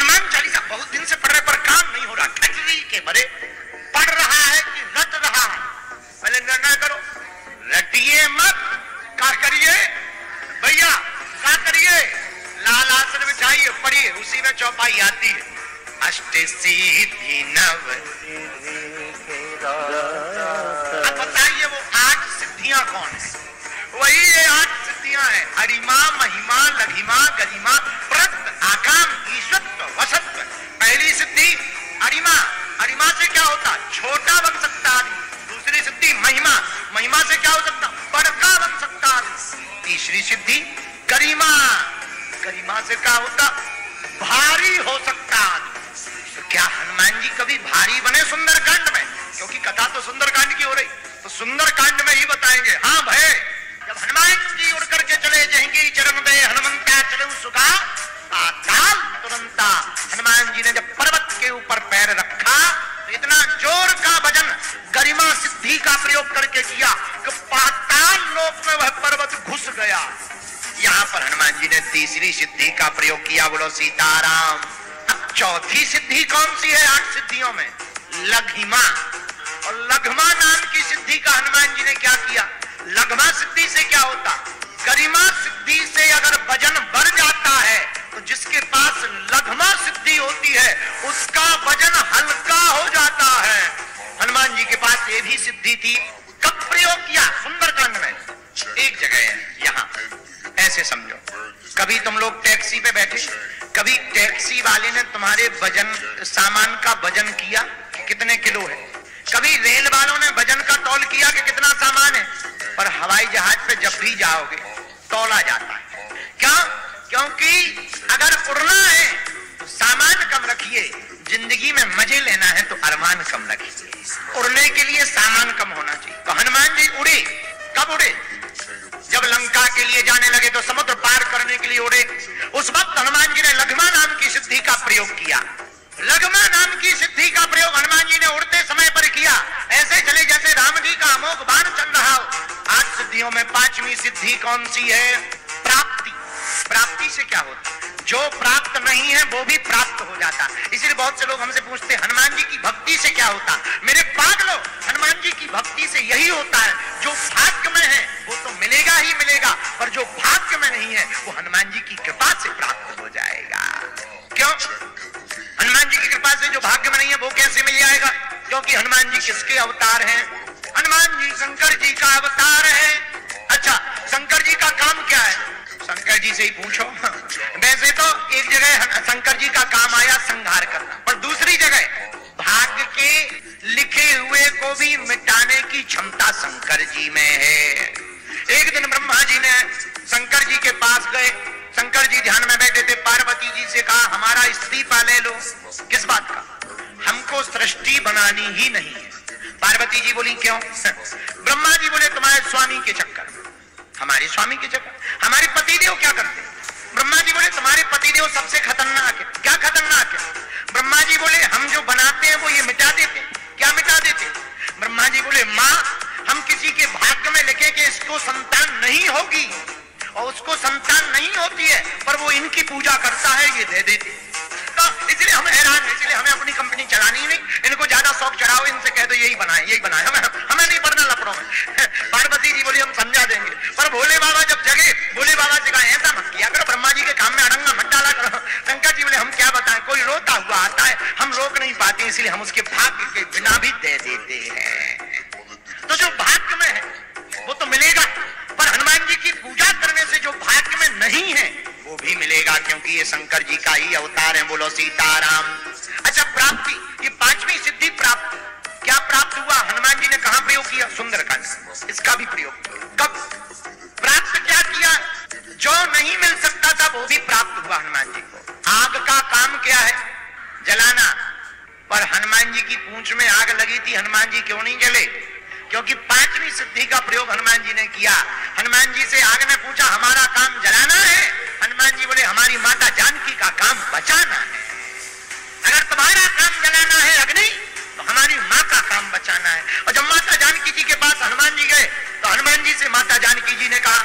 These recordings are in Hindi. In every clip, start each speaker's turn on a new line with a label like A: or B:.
A: हनुमान चालीसा बहुत दिन से पढ़ रहे पर काम नहीं हो रहा, खचरी के भरे पढ़ रहा है कि रट रहा है? पहले निर्णय करो, रटिए मत, क्या करिए भैया, क्या करिए? लाल आसन बिछाइए, पढ़िए, उसी में चौपाई आती है, अष्ट सिद्धि नव। अब बताइए वो 8 सिद्धियां कौन है? वही ये 8 सिद्धियां हैं, अरिमा, महिमा, लघिमा, गरिमा, प्रत, आकाम, ईश्वरत्व, वसत्व। पहली सिद्धि अरिमा, अरिमा से क्या होता? छोटा बन सकता आदमी। दूसरी सिद्धि महिमा, महिमा से क्या हो सकता? बड़का बन सकता आदमी। तीसरी सिद्धि गरिमा, गरिमा से क्या होता? भारी हो सकता आदमी। तो क्या हनुमान जी कभी भारी बने सुंदरकांड में? क्योंकि कथा तो सुंदरकांड की हो रही, तो सुंदरकांड में ही बताएंगे। हाँ भाई, जब हनुमान जी उड़ करके चले जाएंगे चरण में हनुमंता चलो सुखा पाताल तुरंता। हनुमान जी ने जब पर्वत के ऊपर पैर रखा तो इतना जोर का वजन गरिमा सिद्धि का प्रयोग करके किया कि पाताल लोक में वह पर्वत घुस गया। यहाँ पर हनुमान जी ने तीसरी सिद्धि का प्रयोग किया। बोलो सीताराम। अब चौथी सिद्धि कौन सी है 8 सिद्धियों में? लघिमा। और लघमा नाम की सिद्धि का हनुमान जी ने क्या किया? लघमा सिद्धि से क्या होता? गरिमा सिद्धि से अगर वजन बढ़ जाता है तो जिसके पास लघमा सिद्धि होती है उसका वजन हल्का हो जाता है। हनुमान जी के पास ये भी सिद्धि थी। कब प्रयोग किया? सुंदरकांड में। एक जगह है यहाँ, ऐसे समझो, कभी तुम लोग टैक्सी पे बैठे, कभी टैक्सी वाले ने तुम्हारे वजन सामान का वजन किया कि कितने किलो है? कभी रेल वालों ने वजन का तौल किया कि कितना सामान है? पर हवाई जहाज पे जब भी जाओगे तौला जाता है। क्यों? क्योंकि अगर उड़ना है तो सामान कम रखिए, जिंदगी में मजे लेना है तो अरमान कम रखिए। उड़ने के लिए सामान कम होना चाहिए। तो हनुमान जी उड़े, कब उड़े? जब लंका के लिए जाने लगे तो समुद्र पार करने के लिए उड़े। उस वक्त हनुमान जी ने लघमा नाम की सिद्धि का प्रयोग किया। लघमा नाम की सिद्धि का प्रयोग हनुमान जी ने उड़ते समय पर किया। ऐसे चले जैसे राम जी का अमोघ बाण चल रहा हो। 8 सिद्धियों में 5वीं सिद्धि कौन सी है? प्राप्ति। प्राप्ति से क्या होता? जो प्राप्त नहीं है वो भी प्राप्त हो जाता। इसलिए बहुत से लोग हमसे पूछते हनुमान जी की भक्ति से क्या होता? मेरे पागलों, हनुमान जी की भक्ति से यही होता है, जो भाग्य में है वो तो मिलेगा ही मिलेगा, पर जो भाग्य में नहीं है वो हनुमान जी की कृपा से प्राप्त हो जाएगा। क्यों? हनुमान जी की कृपा से जो भाग्य में नहीं है वो कैसे मिल जाएगा? क्योंकि हनुमान जी किसके अवतार हैं? हनुमान जी शंकर जी का अवतार है। अच्छा, शंकर जी का काम क्या है? शंकर जी से ही पूछो। वैसे तो एक जगह शंकर जी का काम आया संहार करना, पर दूसरी जगह भाग्य के लिखे हुए को भी मिटाने की क्षमता शंकर जी में है। एक दिन ब्रह्मा जी ने शंकर जी के पास गए। शंकर जी ध्यान में बैठे थे। पार्वती जी से कहा हमारा इस्तीफा ले लो। किस बात का? हमको सृष्टि बनानी ही नहीं है। पार्वती जी बोली क्यों? ब्रह्मा जी बोले तुम्हारे स्वामी के चक्कर। हमारे स्वामी के चक्कर? हमारे पतिदेव क्या करते? ब्रह्मा जी बोले तुम्हारे पतिदेव सबसे खतरनाक है। क्या खतरनाक है? ब्रह्मा जी बोले हम जो बनाते हैं वो ये मिटा देते। क्या मिटा देते? ब्रह्मा जी बोले माँ, हम किसी के भाग्य में लिखे कि इसको संतान नहीं होगी और उसको संतान नहीं होती है, पर वो इनकी पूजा करता है, ये दे देते। तो इसलिए हम हैरान हैं, इसलिए हमें अपनी कंपनी चलानी नहीं। इनको ज्यादा शौक चढ़ाओ, इनसे कह दो यही बनाए यही बनाए, हमें नहीं पड़ना लफड़ों में। पार्वती जी बोली हम समझा देंगे। पर भोले बाबा जब जगे, भोले बाबा से कहा ऐसा मत किया करो, ब्रह्मा जी के काम में अड़ंगा मत डाला करो। शंकर जी बोले हम क्या बताएं, कोई रोता हुआ आता है, हम रोक नहीं पाते, इसलिए हम उसके भाग्य के बिना भी दे देते हैं। तो जो भाग्य में है वो तो मिलेगा, पर हनुमान जी की पूजा करने से जो भाग्य में नहीं है वो भी मिलेगा, क्योंकि ये शंकर जी का ही अवतार है। बोलो सीताराम। अच्छा, प्राप्ति, ये 5वीं सिद्धि प्राप्त। क्या प्राप्त हुआ? हनुमान जी ने कहां प्रयोग किया? सुंदरकांड। इसका भी प्रयोग कब? प्राप्त क्या किया? जो नहीं मिल सकता था वो भी प्राप्त हुआ हनुमान जी को। आग का काम क्या है? जलाना। पर हनुमान जी की पूंछ में आग लगी थी, हनुमान जी क्यों नहीं जले? क्योंकि 5वीं सिद्धि का प्रयोग हनुमान जी ने किया। हनुमान जी से आग ने पूछा हमारा काम जलाना है? हनुमान जी बोले हमारी माता जानकी का काम बचाना है। अगर तुम्हारा काम जलाना है अग्नि, तो हमारी माँ का काम बचाना है। और जब माता जानकी जी के पास हनुमान जी गए तो हनुमान जी से माता जानकी जी ने कहा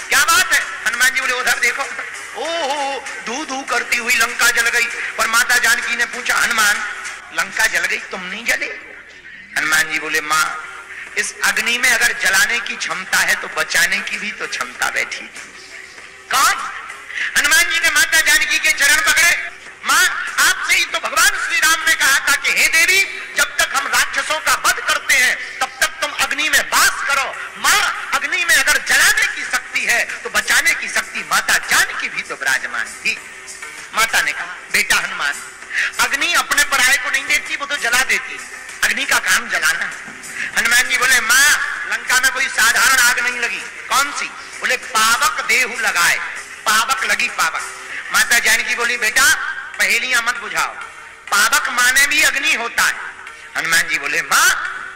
A: क्या बात है? हनुमान जी बोले उधर देखो। ओहो, धू धू करती हुई लंका जल गई। पर माता जानकी ने पूछा, हनुमान लंका जल गई, तुम नहीं जले? हनुमान जी बोले, माँ इस अग्नि में अगर जलाने की क्षमता है तो बचाने की भी तो क्षमता बैठी। कौन? हनुमान जी ने माता जानकी के चरण पकड़े। माँ आपसे ही तो भगवान श्री राम ने कहा था कि हे देवी, जब तक हम राक्षसों का वध करते हैं तब तक तुम अग्नि में वास करो। माँ अग्नि में अगर जलाने की शक्ति है तो बचाने की शक्ति माता जानकी भी तो विराजमान थी। माता ने कहा, बेटा हनुमान, अग्नि अपने पराये को नहीं देखती, वो तो जला देती। अग्नि का काम जलाना। हनुमान जी बोले, माँ लंका में कोई साधारण आग नहीं लगी। कौन सी? बोले पावक देहु लगाए। पावक लगी, पावक। माता जानकी बोली, बेटा पहेलियां मत बुझाओ, पावक माने भी अग्नि होता है। हनुमान जी बोले, माँ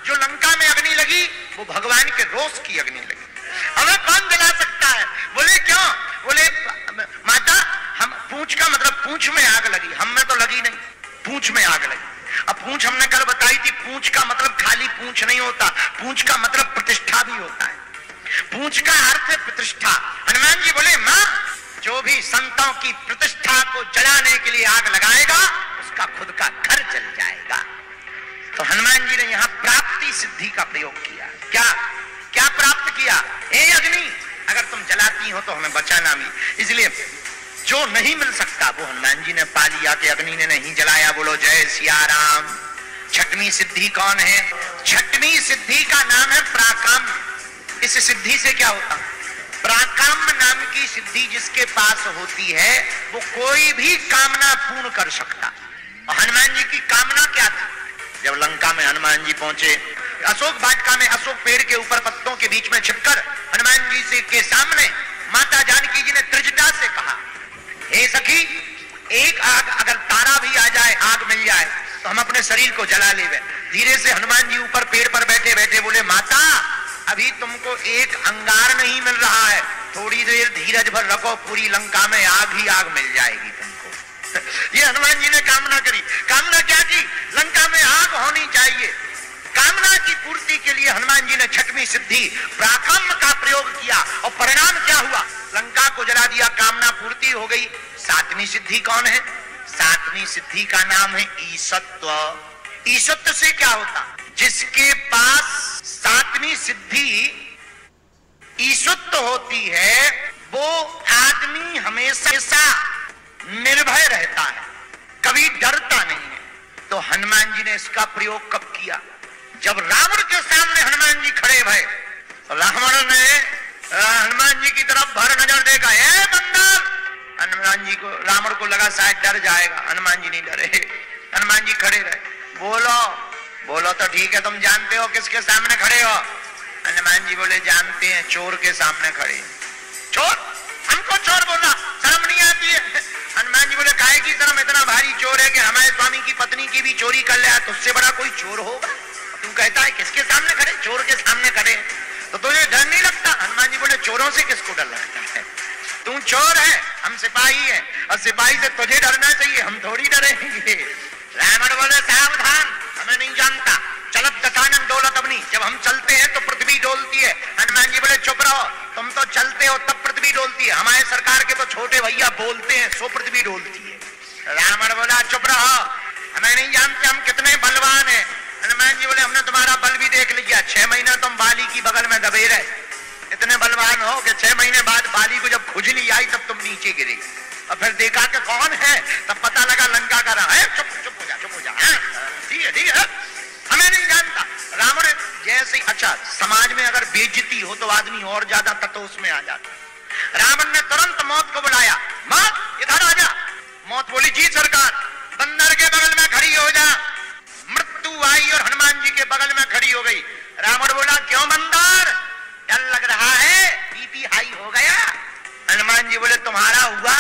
A: जो लंका में अग्नि लगी वो भगवान के रोष की अग्नि लगी, हमें कौन जला सकता है? बोले क्यों? बोले माता हम पूंछ का मतलब पूंछ में आग लगी, हम में तो लगी नहीं, पूंछ में आग लगी। अब पूंछ हमने कल बताई थी, पूंछ का मतलब खाली पूंछ नहीं होता, पूंछ का मतलब प्रतिष्ठा भी होता है। पूंछ का अर्थ है प्रतिष्ठा। हनुमान जी बोले, माँ जो भी संतों की प्रतिष्ठा को जलाने के लिए आग लगाएगा उसका खुद का घर जल जाएगा। तो हनुमान जी ने यहाँ प्राप्ति सिद्धि का प्रयोग किया। क्या क्या प्राप्त किया? हे अग्नि, अगर तुम जलाती हो तो हमें बचाना भी। इसलिए जो नहीं मिल सकता वो हनुमान जी ने पा लिया कि अग्नि ने नहीं जलाया। बोलो जय सिया राम। छठवीं सिद्धि कौन है? छठवीं सिद्धि का नाम है प्राकाम्य। इस सिद्धि से क्या होता? प्राकाम्य नाम की सिद्धि जिसके पास होती है वो कोई भी कामना पूर्ण कर सकता। हनुमान जी की कामना क्या थी? जब लंका में हनुमान जी पहुंचे, अशोक वाटिका में अशोक पेड़ के ऊपर पत्तों के बीच में छिपकर हनुमान जी से के सामने माता जानकी जी ने त्रिजटा से कहा, हे सखी, एक आग अगर तारा भी आ जाए, आग मिल जाए तो हम अपने शरीर को जला लेवे। धीरे से हनुमान जी ऊपर पेड़ पर बैठे बैठे बोले, माता अभी तुमको एक अंगार नहीं मिल रहा है, थोड़ी देर धीरज भर रखो, पूरी लंका में आग ही आग मिल जाएगी तुमको। ये हनुमान जी ने कामना करी। कामना क्या की? लंका में आग होनी चाहिए। कामना की पूर्ति के लिए हनुमान जी ने छठवीं सिद्धि प्राकाम्य का प्रयोग किया और परिणाम क्या हुआ? लंका को जला दिया, कामना पूर्ति हो गई। सातवीं सिद्धि कौन है? सातवीं सिद्धि का नाम है ईशत्व। ईशत्व से क्या होता? जिसके पास सातवीं सिद्धि ईशत्व होती है वो आदमी हमेशा निर्भय रहता है, कभी डरता नहीं है। तो हनुमान जी ने इसका प्रयोग कब किया? जब रावण के सामने हनुमान जी खड़े भये, रावण ने हनुमान जी की तरफ भर नजर देखा, हे बंदर। हनुमान जी को, रावण को लगा शायद डर जाएगा, हनुमान जी नहीं डरे। हनुमान जी खड़े रहे। बोलो बोलो तो ठीक है, तुम जानते हो किसके सामने खड़े हो? हनुमान जी बोले, जानते हैं, चोर के सामने खड़े। चोर? हमको चोर बोला, शर्म नहीं आती है? हनुमान जी बोले, काहे की शर्म? इतना भारी चोर है कि हमारे स्वामी की पत्नी की भी चोरी कर लिया, तुझसे बड़ा कोई चोर होगा? तू कहता है किसके सामने खड़े? चोर के सामने खड़े। तो तुझे डर नहीं लगता? हनुमान जी बोले, चोरों से किसको डर लगता है? तू चोर है, हम सिपाही हैं, और सिपाही से तुझे डरना चाहिए, हम थोड़ी डरेंगे। रावण बोले, सावधान, हमें नहीं जानता, चलत दशानन डोलत अग्नि। जब हम चलते हैं तो पृथ्वी डोलती है। हनुमान जी बोले, चुप रहो, तुम तो चलते हो तब पृथ्वी डोलती है, हमारे सरकार के तो छोटे भैया बोलते हैं सो पृथ्वी डोलती है। रावण बोला, चुप रहो, हमें नहीं जानते हम कितने बलवान हैं। हनुमान जी बोले, हमने तुम्हारा बल भी देख लिया, 6 महीने तुम बाली की बगल में दबे रहे, इतने बलवान हो कि 6 महीने बाद बाली को जब खुजली आई तब तुम नीचे गिरे, और फिर देखा कि कौन है, तब पता लगा लंका का रहा है। चुप चुप हो जा, चुप हो जा, ठीक है ठीक है, हमें नहीं जानता। रावण जैसे, अच्छा समाज में अगर बेइज्जती हो तो आदमी और ज्यादा तटोस में आ जाता। रावण ने तुरंत मौत को बुलाया, मौत इधर आ जा। मौत बोली, जी सरकार। बंदर के बगल में खड़ी हो जा। मृत्यु आई और हनुमान जी के बगल में खड़ी हो गई। रावण बोला, क्यों बंदर, डर लग रहा है, बीपी हाई हो गया? हनुमान जी बोले, तुम्हारा हुआ?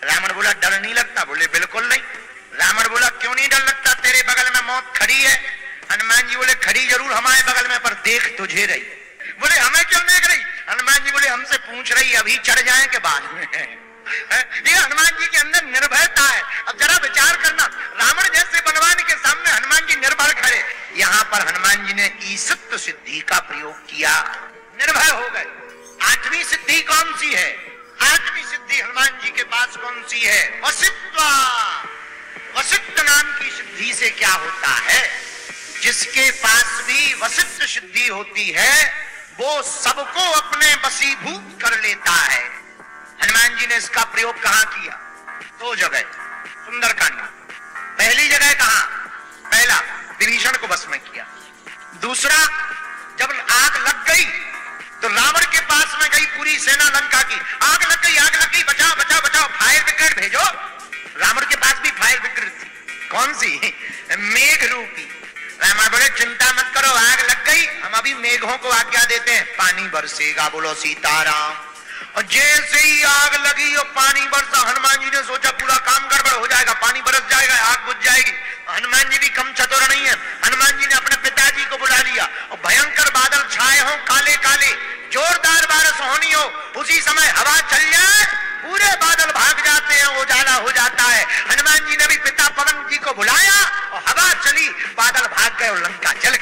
A: रावण बोला, डर नहीं लगता? बोले, बिल्कुल नहीं। रावण बोला, क्यों नहीं डर लगता, तेरे बगल में मौत खड़ी है। हनुमान जी बोले, खड़ी जरूर हमारे बगल में, पर देख तुझे रही। बोले, हमें क्यों देख रही? हनुमान जी बोले, हमसे पूछ रही, अभी चढ़ जाए के बाद में। ये हनुमान जी के अंदर निर्भयता है। अब जरा विचार करना, रावण जैसे बलवान के सामने हनुमान जी निर्भय खड़े। यहाँ पर हनुमान जी ने ईशत्व सिद्धि का प्रयोग किया, निर्भय हो गए। आठवीं सिद्धि कौन सी है? आठवीं सिद्धि हनुमान जी के पास कौन सी है? वसित्वा। वसिष्ठ नाम की सिद्धि से क्या होता है? जिसके पास भी वसिष्ठ सिद्धि होती है वो सबको अपने वशीभूत कर लेता है। हनुमान जी ने इसका प्रयोग कहां किया? दो जगह सुंदरकांड। पहली जगह कहां? पहला विभीषण को वश में किया। दूसरा जब आग लग गई तो रावण के पास में गई पूरी सेना लंका की, आग लग गई, बचाओ बचाओ बचाओ, फायर ब्रिगेड भेजो। रावण के पास भी फायर ब्रिगेड थी। कौन सी? मेघ रूपी। रावण बोले चिंता मत करो, आग लग गई, हम अभी मेघों को आज्ञा देते हैं, पानी बरसेगा। बोलो सीताराम। और जैसे ही आग लगी और पानी बरसा, हनुमान जी ने सोचा पूरा काम गड़बड़ हो जाएगा, पानी बरस जाएगा, आग बुझ जाएगी। हनुमान जी भी कम चतुर नहीं है। हनुमान जी ने अपने पिताजी को बुला लिया और भयंकर बादल छाए हों, काले काले, जोरदार बारिश होनी हो, उसी समय हवा चल जाए, पूरे बादल भाग जाते हैं, उजाला हो जाता है। हनुमान जी ने भी पिता पवन जी को बुलाया और हवा चली, बादल भाग गए और लंका जल